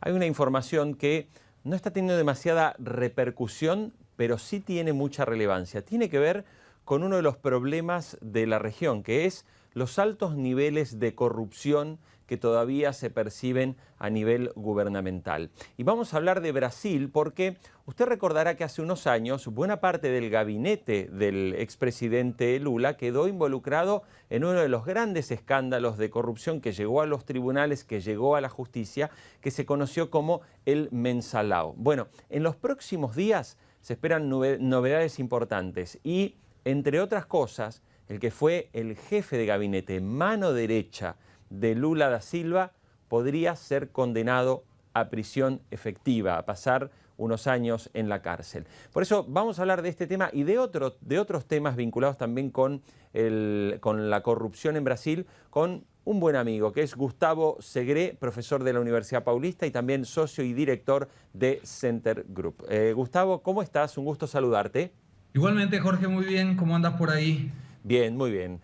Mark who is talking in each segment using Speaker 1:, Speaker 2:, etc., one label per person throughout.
Speaker 1: hay una información que no está teniendo demasiada repercusión, pero sí tiene mucha relevancia. Tiene que ver con uno de los problemas de la región, que es los altos niveles de corrupción que todavía se perciben a nivel gubernamental. Y vamos a hablar de Brasil porque usted recordará que hace unos años buena parte del gabinete del expresidente Lula quedó involucrado en uno de los grandes escándalos de corrupción que llegó a los tribunales, que llegó a la justicia, que se conoció como el Mensalão. Bueno, en los próximos días se esperan novedades importantes y, entre otras cosas, el que fue el jefe de gabinete, mano derecha de Lula da Silva, podría ser condenado a prisión efectiva, a pasar unos años en la cárcel. Por eso vamos a hablar de este tema y de otros temas vinculados también con la corrupción en Brasil, con un buen amigo, que es Gustavo Segré, profesor de la Universidad Paulista y también socio y director de Center Group. Gustavo, ¿cómo estás? Un gusto saludarte.
Speaker 2: Igualmente, Jorge, muy bien. ¿Cómo andas por ahí?
Speaker 1: Bien, muy bien.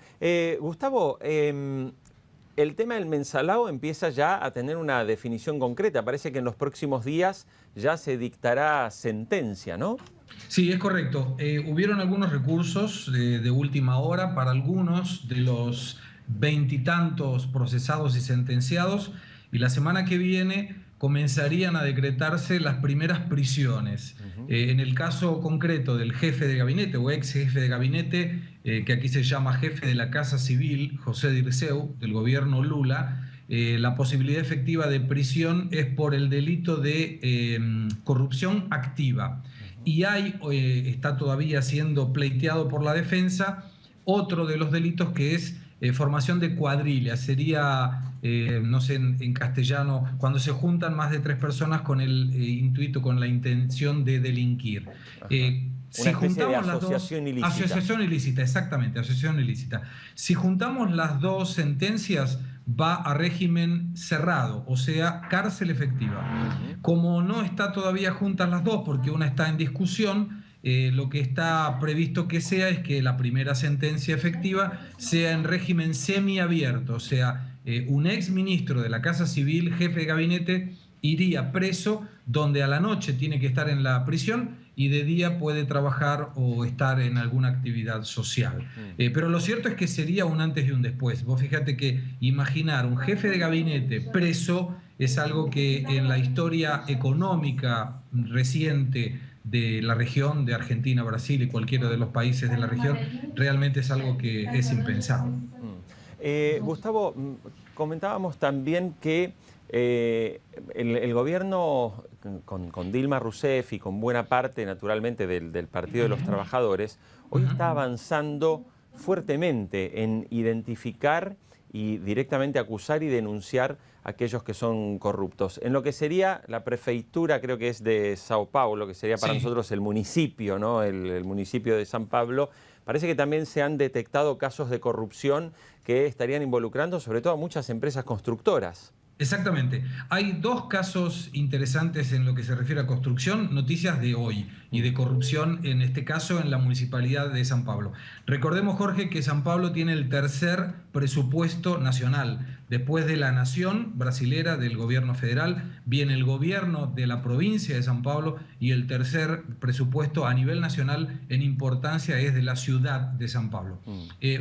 Speaker 1: Gustavo, el tema del Mensalão empieza ya a tener una definición concreta. Parece que en los próximos días ya se dictará sentencia, ¿no?
Speaker 2: Sí, es correcto. Hubieron algunos recursos de última hora para algunos de los veintitantos procesados y sentenciados, y la semana que viene comenzarían a decretarse las primeras prisiones. En el caso concreto del jefe de gabinete o ex jefe de gabinete, que aquí se llama jefe de la Casa Civil, José Dirceu, del gobierno Lula, la posibilidad efectiva de prisión es por el delito de corrupción activa. Y está todavía siendo pleiteado por la defensa otro de los delitos, que es formación de cuadrillas. Sería, no sé en castellano, cuando se juntan más de 3 personas con el intuito, con la intención de delinquir.
Speaker 1: Una especie de asociación ilícita.
Speaker 2: Asociación ilícita, exactamente, asociación ilícita. Si juntamos las dos sentencias, va a régimen cerrado, o sea, cárcel efectiva. Como no está todavía juntas las dos, porque una está en discusión, lo que está previsto que sea es que la primera sentencia efectiva sea en régimen semiabierto, o sea, un ex ministro de la Casa Civil, jefe de gabinete, iría preso, donde a la noche tiene que estar en la prisión y de día puede trabajar o estar en alguna actividad social. Pero lo cierto es que sería un antes y un después. Vos fíjate que imaginar un jefe de gabinete preso es algo que en la historia económica reciente de la región, de Argentina, Brasil y cualquiera de los países de la región, realmente es algo que es impensable.
Speaker 1: Gustavo, comentábamos también que el gobierno con Dilma Rousseff y con buena parte, naturalmente, del Partido de los Trabajadores, hoy está avanzando fuertemente en identificar y directamente acusar y denunciar a aquellos que son corruptos. En lo que sería la prefeitura, creo que es de Sao Paulo, que sería para nosotros el municipio, ¿no? El municipio de San Pablo, parece que también se han detectado casos de corrupción que estarían involucrando sobre todo a muchas empresas constructoras.
Speaker 2: Exactamente. Hay dos casos interesantes en lo que se refiere a construcción, noticias de hoy, y de corrupción, en este caso en la municipalidad de San Pablo. Recordemos, Jorge, que San Pablo tiene el tercer presupuesto nacional. Después de la nación brasilera, del gobierno federal, viene el gobierno de la provincia de San Pablo, y el tercer presupuesto a nivel nacional en importancia es de la ciudad de San Pablo.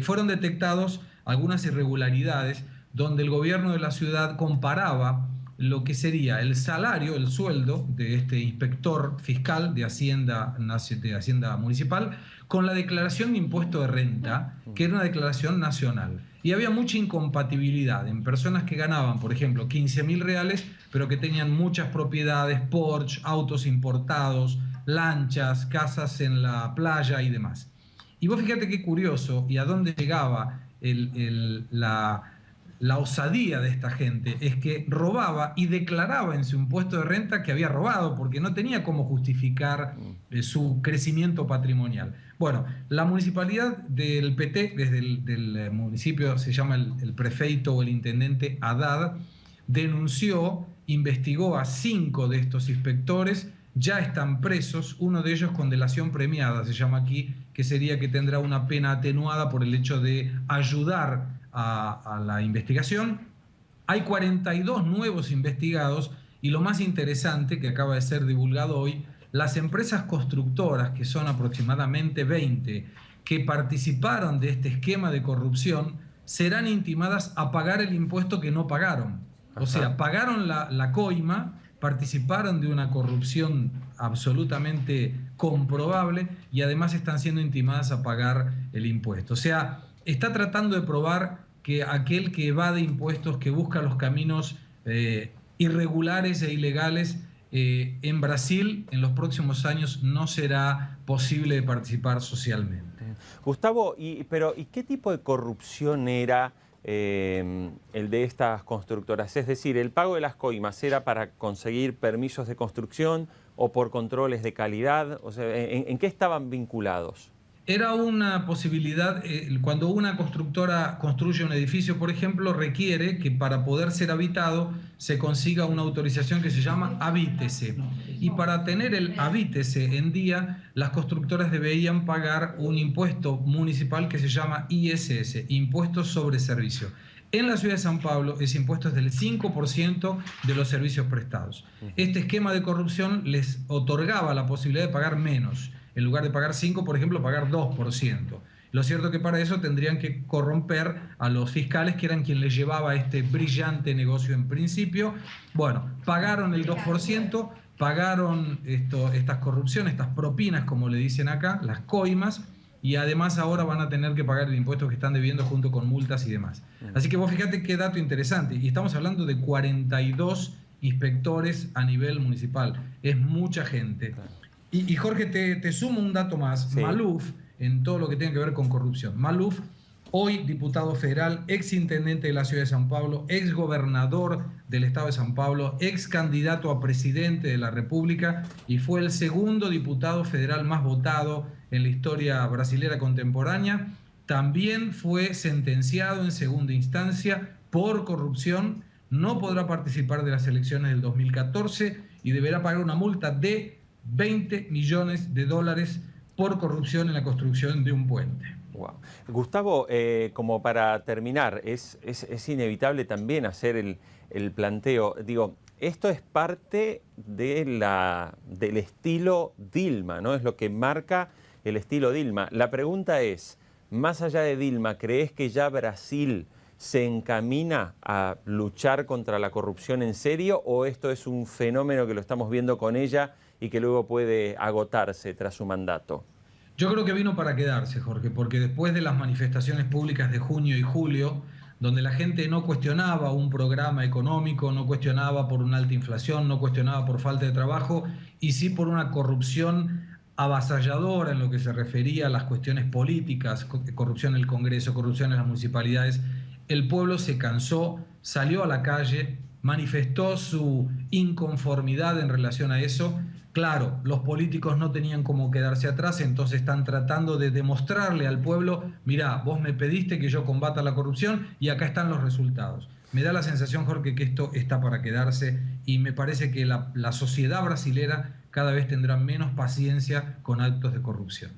Speaker 2: Fueron detectados algunas irregularidades donde el gobierno de la ciudad comparaba lo que sería el salario, el sueldo de este inspector fiscal de Hacienda Municipal con la declaración de impuesto de renta, que era una declaración nacional. Y había mucha incompatibilidad en personas que ganaban, por ejemplo, 15.000 reales, pero que tenían muchas propiedades, Porsche, autos importados, lanchas, casas en la playa y demás. Y vos fíjate qué curioso y a dónde llegaba la osadía de esta gente, es que robaba y declaraba en su impuesto de renta que había robado, porque no tenía cómo justificar su crecimiento patrimonial. Bueno, la municipalidad del PT, desde el municipio se llama el prefeito o el intendente Haddad, denunció, investigó a 5 de estos inspectores, ya están presos, uno de ellos con delación premiada, se llama aquí, que sería que tendrá una pena atenuada por el hecho de ayudar a la investigación. Hay 42 nuevos investigados Y lo más interesante, que acaba de ser divulgado hoy, las empresas constructoras, que son aproximadamente 20, que participaron de este esquema de corrupción, serán intimadas a pagar el impuesto que no pagaron. O sea, pagaron la coima, participaron de una corrupción absolutamente comprobable y además están siendo intimadas a pagar el impuesto. O sea, está tratando de probar que aquel que evade impuestos, que busca los caminos irregulares e ilegales, en Brasil en los próximos años no será posible de participar socialmente.
Speaker 1: Gustavo, ¿y qué tipo de corrupción era el de estas constructoras? Es decir, ¿el pago de las coimas era para conseguir permisos de construcción o por controles de calidad? O sea, ¿en qué estaban vinculados?
Speaker 2: Era una posibilidad, cuando una constructora construye un edificio, por ejemplo, requiere que para poder ser habitado se consiga una autorización que se llama habítese. Y para tener el habítese en día, las constructoras deberían pagar un impuesto municipal que se llama ISS, Impuesto sobre Servicio. En la ciudad de San Pablo, ese impuesto es del 5% de los servicios prestados. Este esquema de corrupción les otorgaba la posibilidad de pagar menos. En lugar de pagar 5, por ejemplo, pagar 2%. Lo cierto es que para eso tendrían que corromper a los fiscales, que eran quien les llevaba este brillante negocio en principio. Bueno, pagaron el 2%, pagaron estas corrupciones, estas propinas, como le dicen acá, las coimas, y además ahora van a tener que pagar el impuesto que están debiendo junto con multas y demás. Así que vos fíjate qué dato interesante. Y estamos hablando de 42 inspectores a nivel municipal. Es mucha gente. Y Jorge, te sumo un dato más. Sí. Maluf, en todo lo que tiene que ver con corrupción. Maluf, hoy diputado federal, ex intendente de la ciudad de San Pablo, ex gobernador del estado de San Pablo, ex candidato a presidente de la República y fue el segundo diputado federal más votado en la historia brasilera contemporánea. También fue sentenciado en segunda instancia por corrupción. No podrá participar de las elecciones del 2014 y deberá pagar una multa de $20 millones por corrupción en la construcción de un puente.
Speaker 1: Wow. Gustavo, como para terminar, es inevitable también hacer el planteo. Digo, esto es parte del estilo Dilma, ¿no? Es lo que marca el estilo Dilma. La pregunta es, más allá de Dilma, ¿crees que ya Brasil se encamina a luchar contra la corrupción en serio o esto es un fenómeno que lo estamos viendo con ella y que luego puede agotarse tras su mandato?
Speaker 2: Yo creo que vino para quedarse, Jorge, porque después de las manifestaciones públicas de junio y julio, donde la gente no cuestionaba un programa económico, no cuestionaba por una alta inflación, no cuestionaba por falta de trabajo, y sí por una corrupción avasalladora en lo que se refería a las cuestiones políticas, corrupción en el Congreso, corrupción en las municipalidades, el pueblo se cansó, salió a la calle, manifestó su inconformidad en relación a eso. Claro, los políticos no tenían cómo quedarse atrás, entonces están tratando de demostrarle al pueblo, mirá, vos me pediste que yo combata la corrupción y acá están los resultados. Me da la sensación, Jorge, que esto está para quedarse y me parece que la sociedad brasilera cada vez tendrá menos paciencia con actos de corrupción.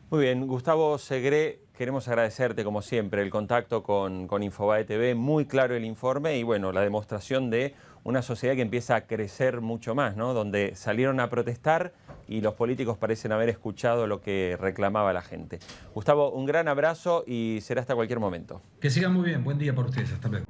Speaker 1: Muy bien, Gustavo Segré, queremos agradecerte como siempre el contacto con Infobae TV, muy claro el informe y bueno, la demostración de una sociedad que empieza a crecer mucho más, ¿no? Donde salieron a protestar y los políticos parecen haber escuchado lo que reclamaba la gente. Gustavo, un gran abrazo y será hasta cualquier momento.
Speaker 2: Que sigan muy bien, buen día para ustedes, hasta luego.